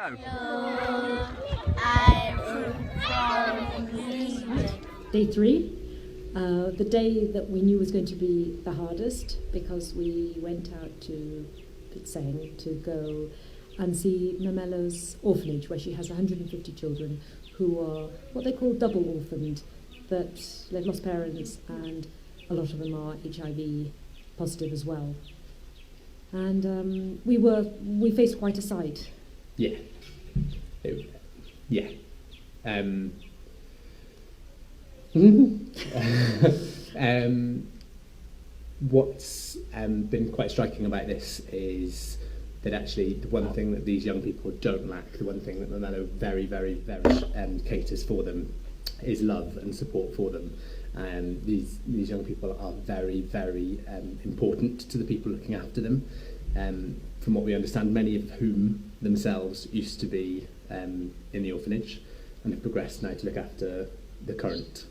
Hello, I'm from Leeds. Day 3, the day that we knew was going to be the hardest, because we went out to Pitseng to go and see Mamello's orphanage, where she has 150 children who are what they call double orphaned, that they've lost parents and a lot of them are HIV positive as well. And we faced quite a sight. Yeah. What's been quite striking about this is that actually the one thing that these young people don't lack, the one thing that Mamello very, very, very caters for them, is love and support for them. These young people are very, very important to the people looking after them. From what we understand, many of whom themselves used to be in the orphanage and have progressed now to look after the current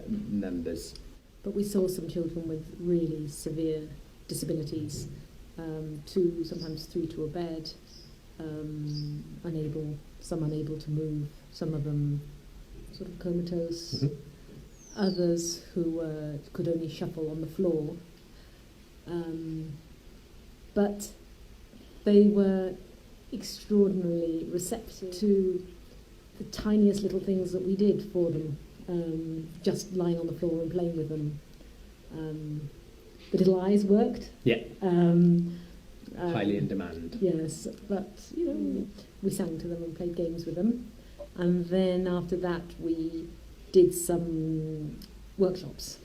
members. But we saw some children with really severe disabilities, sometimes 3 to a bed, some unable to move, some of them sort of comatose, others who could only shuffle on the floor. But they were extraordinarily receptive to the tiniest little things that we did for them, just lying on the floor and playing with them. The little eyes worked. Yeah. Highly in demand. Yes, but we sang to them and played games with them, and then after that we did some workshops.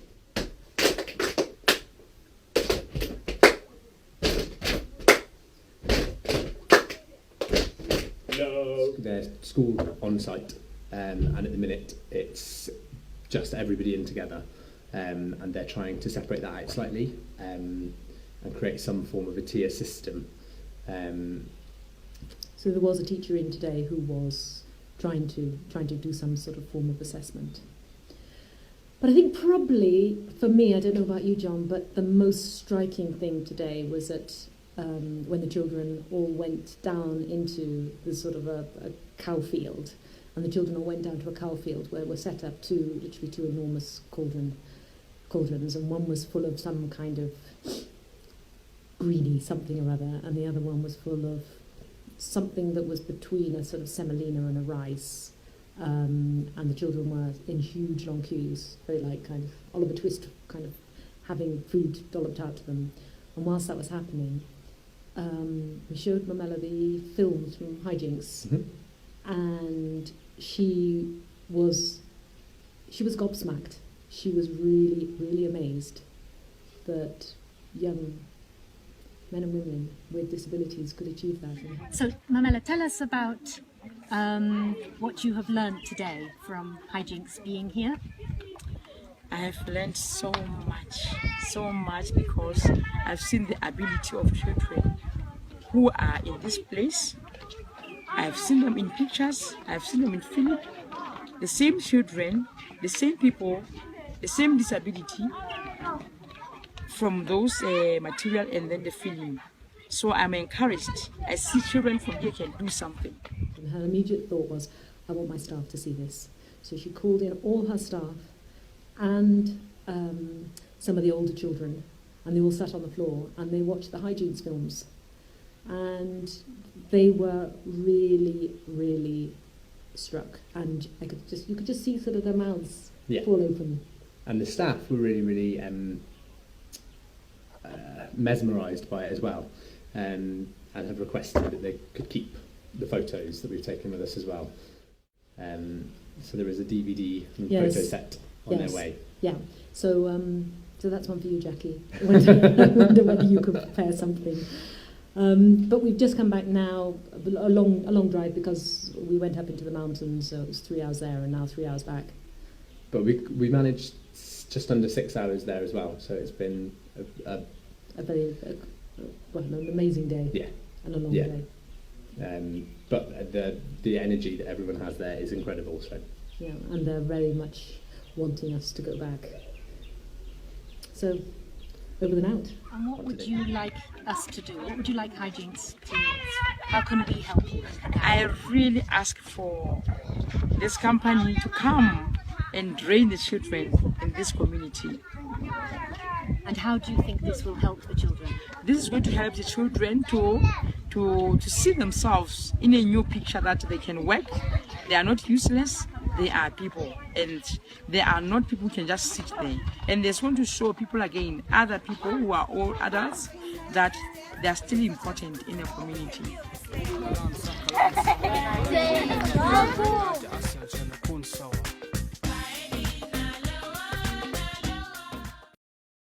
Their school on site, and at the minute it's just everybody in together, and they're trying to separate that out slightly and create some form of a tier system. So there was a teacher in today who was trying to do some sort of form of assessment. But I think probably for me, I don't know about you, Jon, but the most striking thing today was that when the children all went down into the sort of a cow field, and the children all went down to a cow field where were set up literally two enormous cauldrons, and one was full of some kind of greeny something or other, and the other one was full of something that was between a sort of semolina and a rice, and the children were in huge long queues, very like kind of Oliver Twist, kind of having food dolloped out to them. And whilst that was happening, we showed Mamello the films from Hijinx, and she was gobsmacked. She was really, really amazed that young men and women with disabilities could achieve that. So, Mamello, tell us about what you have learned today from Hijinx being here. I've learned so much because I've seen the ability of children who are in this place. I've seen them in pictures, I've seen them in film. The same children, the same people, the same disability from those material and then the film. So I'm encouraged. I see children from here can do something. And her immediate thought was, I want my staff to see this. So she called in all her staff and some of the older children, and they all sat on the floor and they watched the Hijinx films, and they were really, really struck, and you could just see sort of their mouths fall open. And the staff were really, really mesmerised by it as well, and have requested that they could keep the photos that we've taken with us as well. So there is a DVD and photo set on their way. Yeah, so that's one for you, Jackie. I wonder whether you could prepare something. But we've just come back now, a long drive, because we went up into the mountains, so it was 3 hours there and now 3 hours back. But we managed just under 6 hours there as well, so it's been an amazing day. Yeah. And a long day. But the energy that everyone has there is incredible. So. Yeah, and they're very much wanting us to go back. So over them out. And what would you like us to do? What would you like Hijinx to do? How can we help you? I really ask for this company to come and train the children in this community. And how do you think this will help the children? This is going to help the children to see themselves in a new picture that they can work. They are not useless. They are people, and they are not people who can just sit there. And they just want to show people again, other people who are all adults, that they are still important in the community. Say,